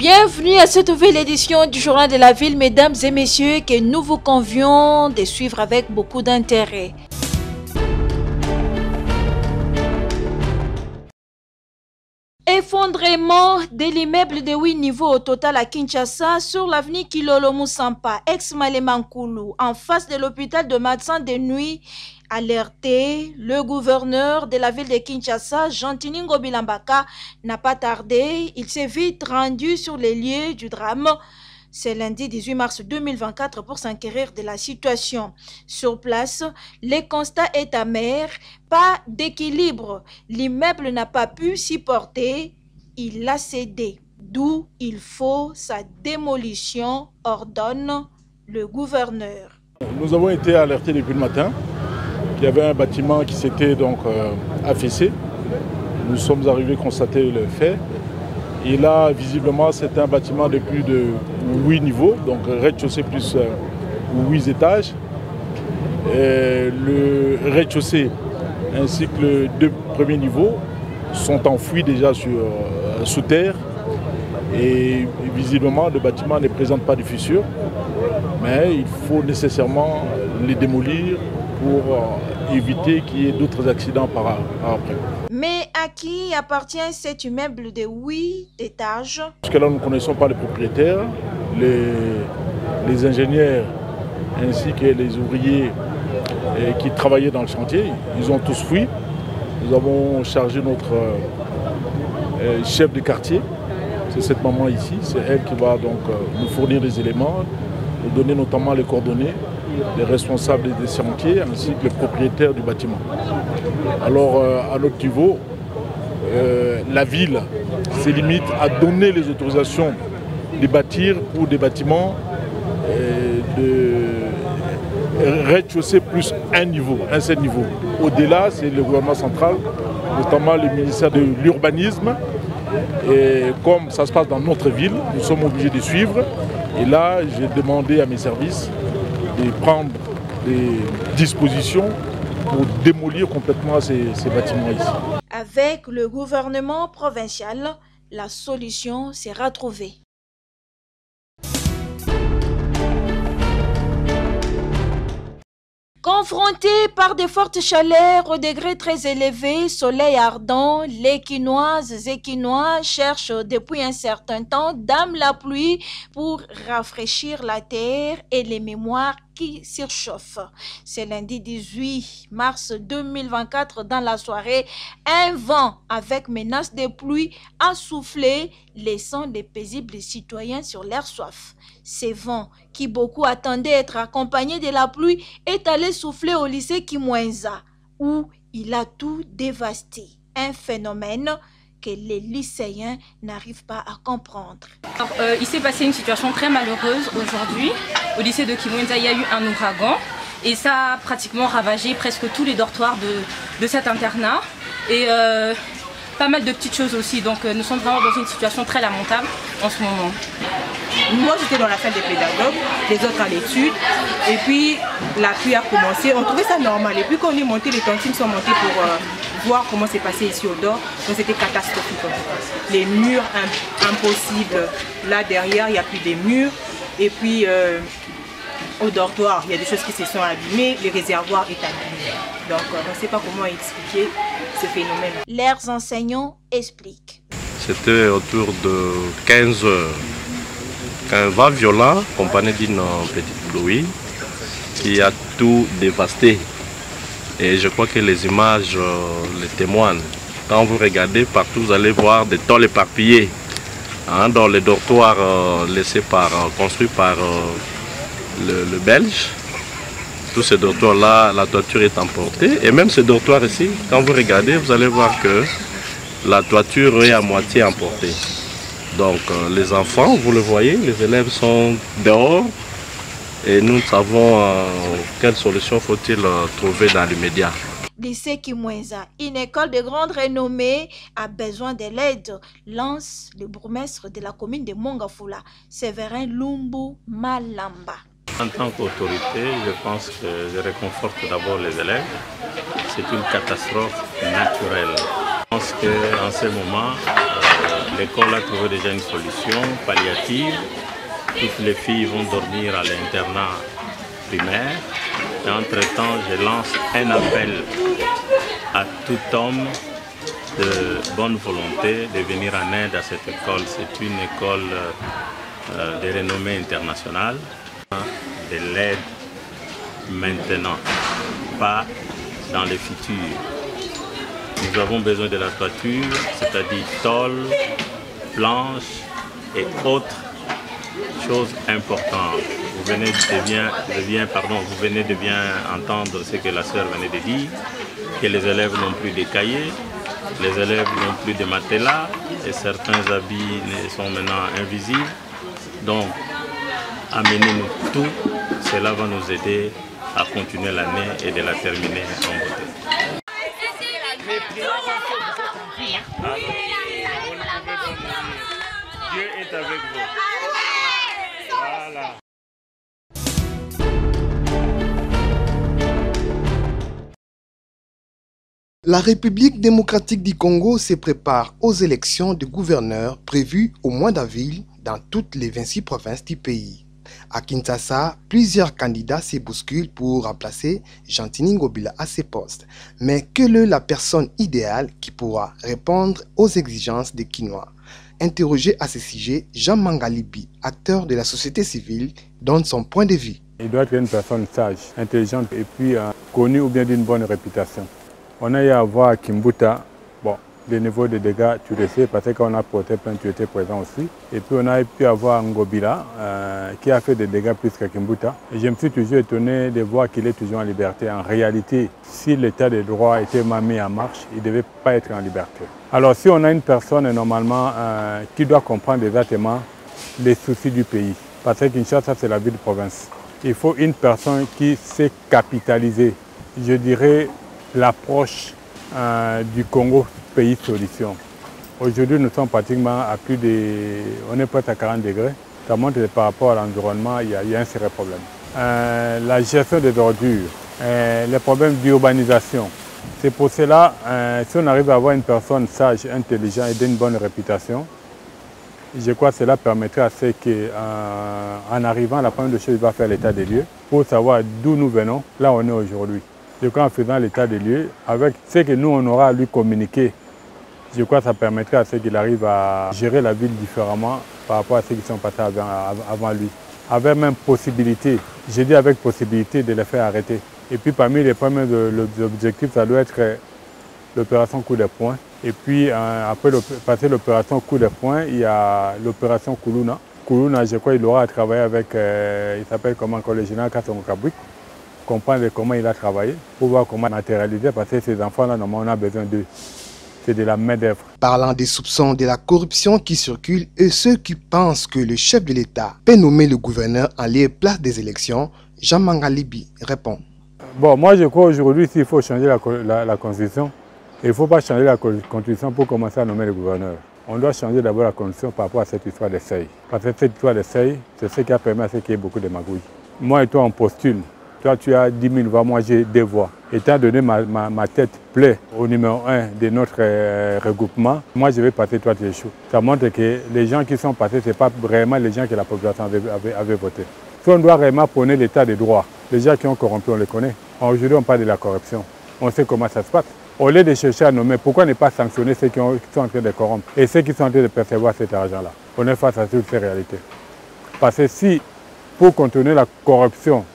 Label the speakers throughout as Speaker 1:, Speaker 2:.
Speaker 1: Bienvenue à cette nouvelle édition du Journal de la Ville, mesdames et messieurs, que nous vous convions de suivre avec beaucoup d'intérêt. Effondrement de l'immeuble de 8 niveaux au total à Kinshasa sur l'avenue Kilolo Moussampa, ex-Malemankulu, en face de l'hôpital de Matsan de nuit. Alerté, le gouverneur de la ville de Kinshasa, Jean-Tiningo Bilambaka, n'a pas tardé. Il s'est vite rendu sur les lieux du drame. C'est lundi 18 mars 2024 pour s'enquérir de la situation. Sur place, le constat est amer, pas d'équilibre. L'immeuble n'a pas pu s'y porter, il a cédé. D'où il faut sa démolition, ordonne le gouverneur.
Speaker 2: Nous avons été alertés depuis le matin qu'il y avait un bâtiment qui s'était donc affaissé. Nous sommes arrivés constater le fait. Et là, visiblement, c'est un bâtiment de plus de 8 niveaux, donc rez-de-chaussée plus 8 étages. Et le rez-de-chaussée ainsi que les 2 premiers niveaux sont enfouis déjà sous terre. Et visiblement, le bâtiment ne présente pas de fissures, mais il faut nécessairement les démolir pour éviter qu'il y ait d'autres accidents par après.
Speaker 1: Mais à qui appartient cet immeuble de 8 étages?
Speaker 2: Jusqu'à là, nous ne connaissons pas les propriétaires, les ingénieurs ainsi que les ouvriers qui travaillaient dans le chantier. Ils ont tous fui. Nous avons chargé notre chef de quartier, c'est cette maman ici, c'est elle qui va donc nous fournir des éléments, nous donner notamment les coordonnées des responsables des chantiers ainsi que les propriétaires du bâtiment. Alors à notre niveau, la ville se limite à donner les autorisations de bâtir pour des bâtiments de rez-de-chaussée plus un seul niveau. Au-delà, c'est le gouvernement central, notamment le ministère de l'Urbanisme. Et comme ça se passe dans notre ville, nous sommes obligés de suivre. Et là, j'ai demandé à mes services de prendre des dispositions pour démolir complètement ces bâtiments ici.
Speaker 1: Avec le gouvernement provincial, la solution sera trouvée. Confrontés par de fortes chaleurs au degré très élevé, soleil ardent, les Quinoises et Quinois cherchent depuis un certain temps dame la pluie pour rafraîchir la terre et les mémoires qui surchauffent. C'est lundi 18 mars 2024 dans la soirée, un vent avec menace de pluie a soufflé, laissant les paisibles citoyens sur leur soif. Ces vents, qui beaucoup attendaient être accompagnés de la pluie, est allé souffler au lycée Kimwenza, où il a tout dévasté. Un phénomène que les lycéens n'arrivent pas à comprendre.
Speaker 3: Alors, il s'est passé une situation très malheureuse aujourd'hui. Au lycée de Kimwenza, il y a eu un ouragan et ça a pratiquement ravagé presque tous les dortoirs de cet internat. Et pas mal de petites choses aussi. Donc nous sommes vraiment dans une situation très lamentable en ce moment.
Speaker 4: Moi j'étais dans la salle des pédagogues, les autres à l'étude, et puis la pluie a commencé, on trouvait ça normal. Et puis quand on est monté, les tontines sont montées pour voir comment c'est passé ici au dehors, donc c'était catastrophique. Les murs impossibles, là derrière il n'y a plus des murs, et puis au dortoir il y a des choses qui se sont abîmées, les réservoirs est abîmés. Donc on ne sait pas comment expliquer ce phénomène.
Speaker 1: Leurs enseignants expliquent.
Speaker 5: C'était autour de 15 heures. Un vent violent accompagné d'une petite pluie qui a tout dévasté. Et je crois que les images les témoignent. Quand vous regardez partout, vous allez voir des tôles éparpillées dans les dortoirs construits par le Belge. Tous ces dortoirs-là, la toiture est emportée. Et même ce dortoir ici, quand vous regardez, vous allez voir que la toiture est à moitié emportée. Donc les enfants, vous le voyez, les élèves sont dehors et nous savons quelle solution faut-il trouver dans l'immédiat.
Speaker 1: Lycée Kimwenza, une école de grande renommée, a besoin de l'aide, lance le bourgmestre de la commune de Mongafula, Séverin Lumbu Malamba.
Speaker 6: En tant qu'autorité, je pense que je réconforte d'abord les élèves. C'est une catastrophe naturelle. Je pense qu'en ce moment, l'école a trouvé déjà une solution palliative. Toutes les filles vont dormir à l'internat primaire. Et entre-temps, je lance un appel à tout homme de bonne volonté de venir en aide à cette école. C'est une école de renommée internationale. De l'aide maintenant, pas dans le futur. Nous avons besoin de la toiture, c'est-à-dire tôle, planches et autres choses importantes. Vous venez de bien entendre ce que la sœur venait de dire, que les élèves n'ont plus de cahiers, les élèves n'ont plus de matelas et certains habits sont maintenant invisibles. Donc, amenez-nous tout, cela va nous aider à continuer l'année et de la terminer en beauté.
Speaker 2: Dieu est avec vous. Voilà.
Speaker 7: La République démocratique du Congo se prépare aux élections de gouverneurs prévues au mois d'avril dans toutes les 26 provinces du pays. À Kinshasa, plusieurs candidats se bousculent pour remplacer Gentini Ngobila à ses postes. Mais quelle est la personne idéale qui pourra répondre aux exigences des Kinois? Interrogé à ce sujet, Jean Mangalibi, acteur de la société civile, donne son point de vue.
Speaker 8: Il doit être une personne sage, intelligente et puis connue ou bien d'une bonne réputation. On a eu à voir à Kimbuta, bon, le niveau de dégâts, tu le sais, parce qu'on a porté plainte, tu étais présent aussi. Et puis on a pu avoir Ngobila, qui a fait des dégâts plus qu'à Kimbuta. Et je me suis toujours étonné de voir qu'il est toujours en liberté. En réalité, si l'état de droit était mis en marche, il ne devait pas être en liberté. Alors si on a une personne normalement qui doit comprendre exactement les soucis du pays, parce que Kinshasa c'est la ville de province, il faut une personne qui sait capitaliser, je dirais, l'approche du Congo pays solution. Aujourd'hui, nous sommes pratiquement à plus de... On est presque à 40 degrés. Ça montre que par rapport à l'environnement, il y a un sérieux problème. La gestion des ordures, les problèmes d'urbanisation. C'est pour cela, si on arrive à avoir une personne sage, intelligente et d'une bonne réputation, je crois que cela permettrait à ce qu'en arrivant, la première chose, il va faire l'état des lieux pour savoir d'où nous venons, là où on est aujourd'hui. Je crois qu'en faisant l'état des lieux, avec ce que nous, on aura à lui communiquer, je crois que ça permettrait à ce qu'il arrive à gérer la ville différemment par rapport à ceux qui sont passés avant lui. Avec même possibilité, j'ai dit avec possibilité de les faire arrêter. Et puis parmi les premiers objectifs, ça doit être l'opération coup de poing. Et puis après passer l'opération coup de poing, il y a l'opération Kuluna. Kuluna, je crois qu'il aura travaillé avec, il s'appelle comment, le général Kassongo Kabwik. Comprendre comment il a travaillé, pour voir comment matérialiser, parce que ces enfants-là, normalement, on a besoin d'eux. C'est de la main-d'œuvre.
Speaker 7: Parlant des soupçons de la corruption qui circulent et ceux qui pensent que le chef de l'État peut nommer le gouverneur en lieu et place des élections, Jean Mangalibi répond.
Speaker 8: Bon, moi je crois aujourd'hui s'il faut changer la Constitution, il ne faut pas changer la Constitution pour commencer à nommer le gouverneur. On doit changer d'abord la Constitution par rapport à cette histoire de seuil. Parce que cette histoire de seuil, c'est ce qui a permis à ce qu'il y ait beaucoup de magouilles. Moi et toi, on postule. Toi, tu as 10 000 voix, moi j'ai 2 voix. Étant donné ma tête plaît au numéro 1 de notre regroupement, moi je vais passer, toi tu échoues. Ça montre que les gens qui sont passés, ce n'est pas vraiment les gens que la population avait voté. Si on doit vraiment prôner l'état de droit, les gens qui ont corrompu, on les connaît. Aujourd'hui, on parle de la corruption. On sait comment ça se passe. Au lieu de chercher à nommer, pourquoi ne pas sanctionner ceux qui sont en train de corrompre et ceux qui sont en train de percevoir cet argent-là? On est face à toutes ces réalités. Parce que si, pour contenir la corruption,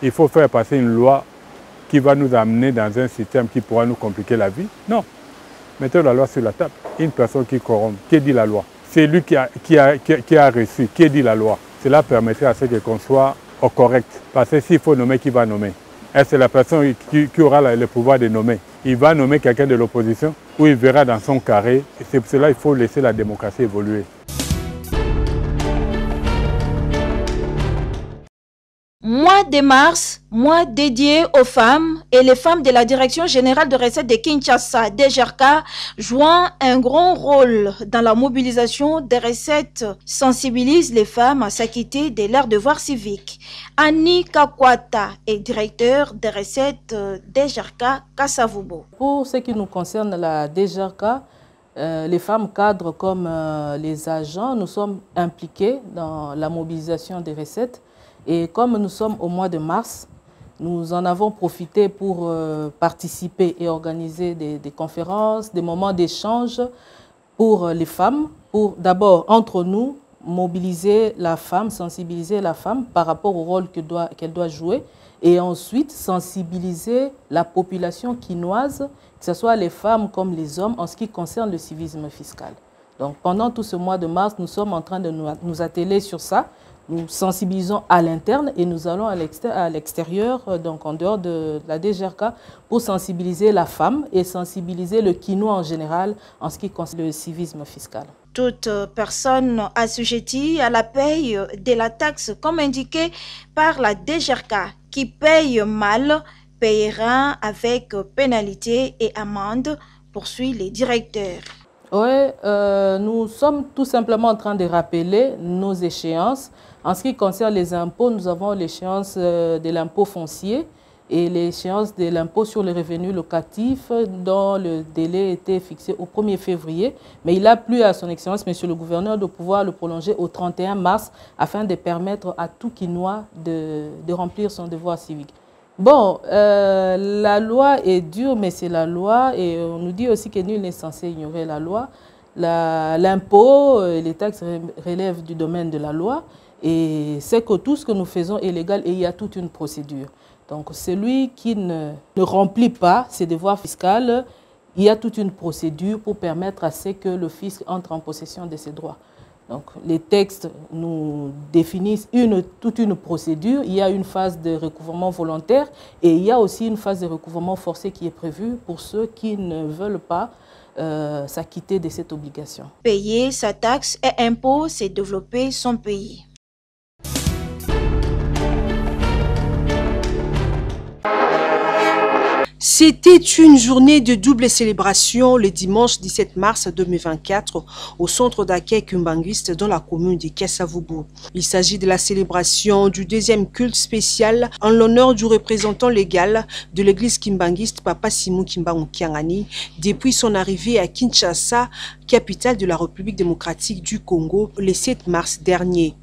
Speaker 8: il faut faire passer une loi qui va nous amener dans un système qui pourra nous compliquer la vie. Non. Mettons la loi sur la table. Une personne qui corrompt, qui dit la loi? C'est lui qui a reçu, qui dit la loi. Cela permettrait à ce qu'on soit au correct. Parce que s'il faut nommer, qui va nommer? Est-ce la personne qui aura le pouvoir de nommer? Il va nommer quelqu'un de l'opposition ou il verra dans son carré. C'est pour cela qu'il faut laisser la démocratie évoluer.
Speaker 1: Mois de mars, mois dédié aux femmes et les femmes de la Direction générale de recettes de Kinshasa, DGRK, jouant un grand rôle dans la mobilisation des recettes, sensibilisent les femmes à s'acquitter de leurs devoirs civiques. Annie Kakwata est directeur des recettes DGRK Kasavubo.
Speaker 9: Pour ce qui nous concerne, la DGRK les femmes cadres comme les agents, nous sommes impliqués dans la mobilisation des recettes. Et comme nous sommes au mois de mars, nous en avons profité pour participer et organiser des conférences, des moments d'échange pour les femmes, pour d'abord, entre nous, mobiliser la femme, sensibiliser la femme par rapport au rôle qu'elle doit jouer, et ensuite sensibiliser la population quinoise, que ce soit les femmes comme les hommes, en ce qui concerne le civisme fiscal. Donc pendant tout ce mois de mars, nous sommes en train de nous atteler sur ça. Nous sensibilisons à l'interne et nous allons à l'extérieur, donc en dehors de la DGRK, pour sensibiliser la femme et sensibiliser le quinois en général en ce qui concerne le civisme fiscal.
Speaker 1: Toute personne assujettie à la paye de la taxe, comme indiqué par la DGRK, qui paye mal, payera avec pénalité et amende, poursuit les directeurs.
Speaker 9: Oui, nous sommes tout simplement en train de rappeler nos échéances. En ce qui concerne les impôts, nous avons l'échéance de l'impôt foncier et l'échéance de l'impôt sur les revenus locatifs dont le délai était fixé au 1er février. Mais il a plu à son Excellence, Monsieur le Gouverneur, de pouvoir le prolonger au 31 mars afin de permettre à tout Quinois de remplir son devoir civique. Bon, la loi est dure, mais c'est la loi et on nous dit aussi que nul n'est censé ignorer la loi. L'impôt et les taxes relèvent du domaine de la loi et c'est que tout ce que nous faisons est légal et il y a toute une procédure. Donc celui qui ne remplit pas ses devoirs fiscaux, il y a toute une procédure pour permettre à ce que le fisc entre en possession de ses droits. Donc, les textes nous définissent toute une procédure. Il y a une phase de recouvrement volontaire et il y a aussi une phase de recouvrement forcé qui est prévue pour ceux qui ne veulent pas s'acquitter de cette obligation.
Speaker 1: Payer sa taxe et impôt, c'est développer son pays.
Speaker 10: C'était une journée de double célébration le dimanche 17 mars 2024 au centre d'accueil kimbanguiste dans la commune de Kasavubu. Il s'agit de la célébration du deuxième culte spécial en l'honneur du représentant légal de l'église kimbanguiste Papa Simon Kimbangu Kiangani depuis son arrivée à Kinshasa, capitale de la République démocratique du Congo, le 7 mars dernier.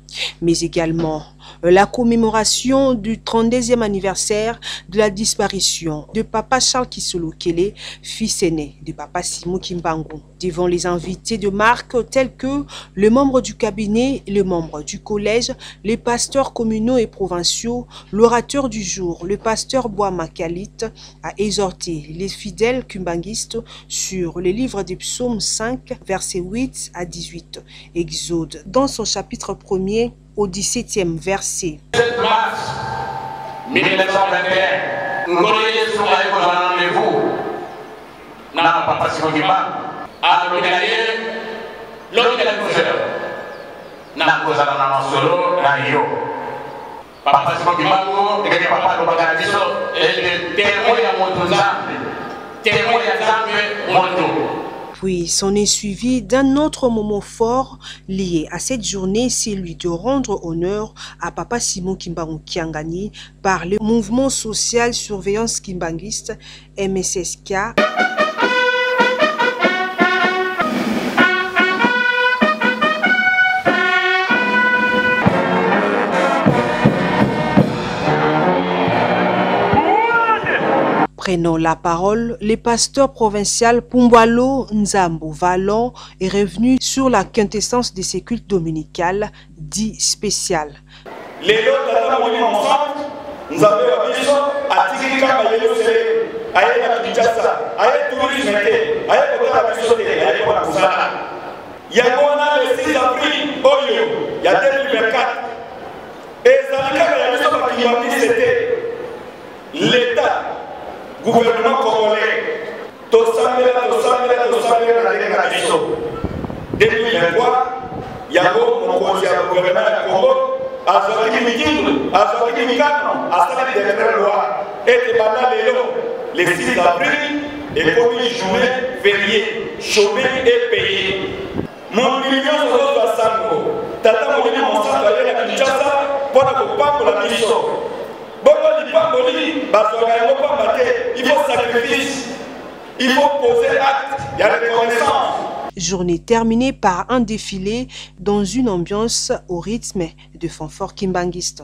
Speaker 10: Mais également la commémoration du 32e anniversaire de la disparition de Papa Charles Kisolo Kele, fils aîné de Papa Simon Kimbangu. Devant les invités de marque tels que les membres du cabinet, les membres du collège, les pasteurs communaux et provinciaux, l'orateur du jour, le pasteur Boama Kalit, a exhorté les fidèles kimbanguistes sur les livres des psaumes 5, versets 8 à 18. Exode, dans son chapitre 1er, au 17e verset.
Speaker 11: 7 mars 1921, nous connaissons un rendez-vous dans Papa Simon Kimbangu. À l'autre solo Papa Simon Kimbangu et Papa Lobagadiso et témoin à Montozambe, témoin à Zambe Mondo.
Speaker 10: Puis s'en est suivi d'un autre moment fort lié à cette journée, celui de rendre honneur à Papa Simon Kimbangu Kiangani par le mouvement social surveillance kimbanguiste MSSK. Prenant la parole, le pasteur provincial Pumbwalo Nzambo Valon est revenu sur la quintessence de ces cultes dominicales dits spéciales.
Speaker 12: Les lots d'attendre ensemble, nous avons abisso à Tigika Mayelo Sele, à Kinshasa, à tourisme, à Kota Bisote, à Kona. Il y a le 6 avril, il y a 2024. Et Zalika Mayelo c'était l'État. Gouvernement congolais, Tosamela, la déclaration. 2023, il y a mon conseiller gouvernement du Congo, à Zaki Mikino, à Zaki Mikano, à Sali de loi, et les 6 avril, et comme une journée fériée, chômée et payée. Mon million de Sango, Tata Molini, mon sang d'aller à Kinshasa, pour la mission. Il faut sacrifice, il faut poser acte, il y a la reconnaissance,
Speaker 10: Journée terminée par un défilé dans une ambiance au rythme de fanfare kimbanguiste.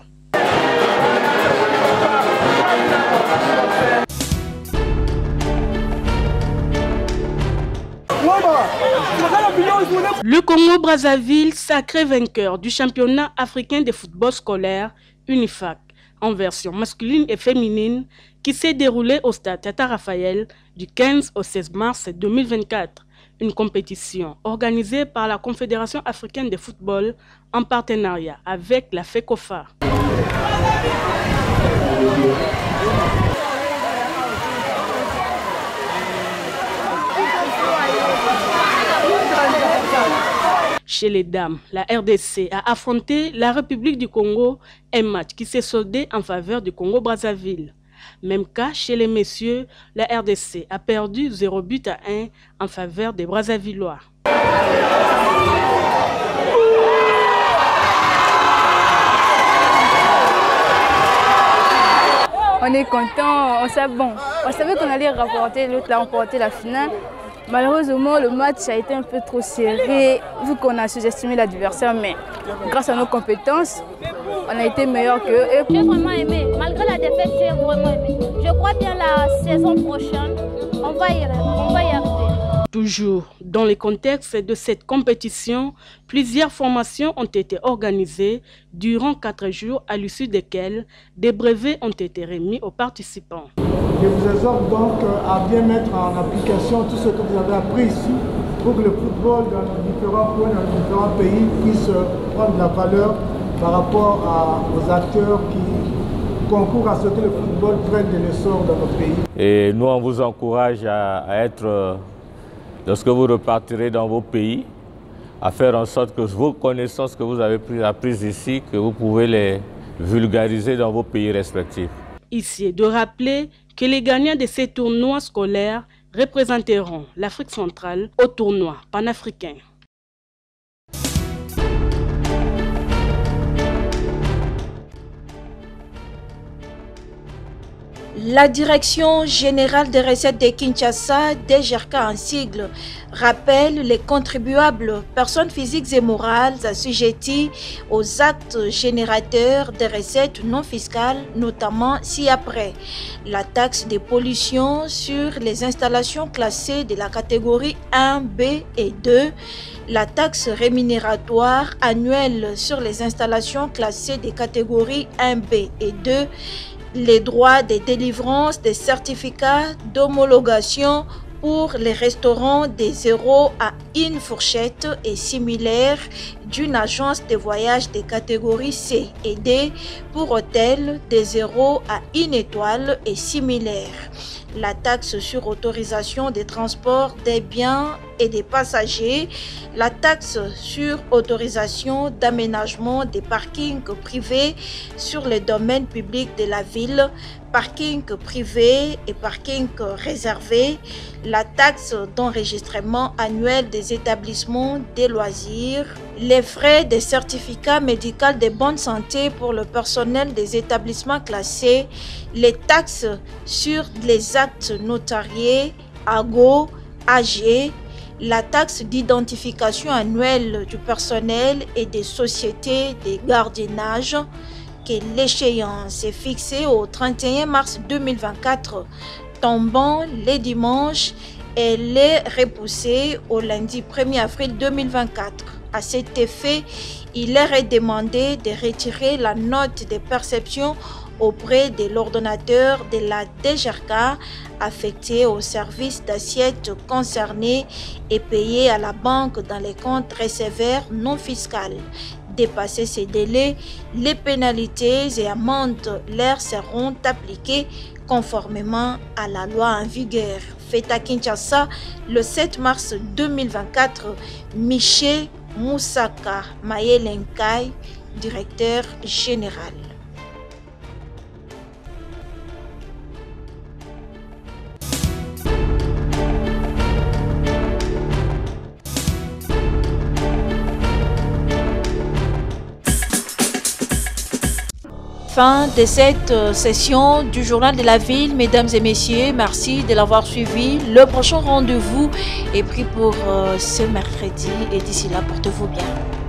Speaker 13: Le Congo-Brazzaville, sacré vainqueur du championnat africain de football scolaire UNIFAC en version masculine et féminine qui s'est déroulé au stade Tata Raphaël du 15 au 16 mars 2024. Une compétition organisée par la Confédération africaine de football en partenariat avec la FECOFA. Chez les dames, la RDC a affronté la République du Congo, un match qui s'est soldé en faveur du Congo-Brazzaville. Même cas chez les messieurs, la RDC a perdu 0-1 en faveur des Brazzavillois.
Speaker 14: On est content, on savait qu'on allait remporter la finale. Malheureusement, le match a été un peu trop serré, vu qu'on a sous-estimé l'adversaire, mais grâce à nos compétences, on a été meilleur qu'eux.
Speaker 15: J'ai vraiment aimé, malgré la défaite, j'ai vraiment aimé. Je crois bien la saison prochaine, on va y arriver.
Speaker 13: Toujours dans le contexte de cette compétition, plusieurs formations ont été organisées durant 4 jours, à l'issue desquelles des brevets ont été remis aux participants.
Speaker 16: Je vous exhorte donc à bien mettre en application tout ce que vous avez appris ici pour que le football dans nos différents coins, dans nos différents pays puisse prendre de la valeur par rapport aux acteurs qui concourent à ce que le football prenne de l'essor dans nos pays.
Speaker 17: Et nous, on vous encourage à être, lorsque vous repartirez dans vos pays, à faire en sorte que vos connaissances que vous avez apprises ici, que vous pouvez les vulgariser dans vos pays respectifs.
Speaker 13: Ici est de rappeler que les gagnants de ces tournois scolaires représenteront l'Afrique centrale au tournoi panafricain.
Speaker 1: La Direction générale des recettes de Kinshasa, DGRK en sigle, rappelle les contribuables, personnes physiques et morales assujetties aux actes générateurs de recettes non fiscales, notamment ci-après la taxe de pollution sur les installations classées de la catégorie 1, B et 2, la taxe rémunératoire annuelle sur les installations classées des catégories 1B et 2, les droits de délivrance des certificats d'homologation pour les restaurants des 0 à 1 fourchette et similaire d'une agence de voyage des catégories C et D pour hôtels des 0 à 1 étoile et similaire. La taxe sur autorisation des transports des biens et des passagers, la taxe sur autorisation d'aménagement des parkings privés sur le domaine public de la ville, parking privé et parking réservé, la taxe d'enregistrement annuel des établissements des loisirs, les frais des certificats médicaux de bonne santé pour le personnel des établissements classés, les taxes sur les actes notariés, AGO, AG, la taxe d'identification annuelle du personnel et des sociétés de gardiennage, que l'échéance est fixée au 31 mars 2024, tombant les dimanches, et est repoussée au lundi 1er avril 2024. À cet effet, il leur est demandé de retirer la note de perception auprès de l'ordonnateur de la DGRK affecté au service d'assiette concerné et payé à la banque dans les comptes receveurs non fiscaux. Dépasser ces délais, les pénalités et amendes leur seront appliquées conformément à la loi en vigueur. Fait à Kinshasa le 7 mars 2024, Miché Moussaka Mayelenkai, directeur général. fin de cette session du Journal de la Ville. Mesdames et messieurs, merci de l'avoir suivi. Le prochain rendez-vous est pris pour ce mercredi et d'ici là, portez-vous bien.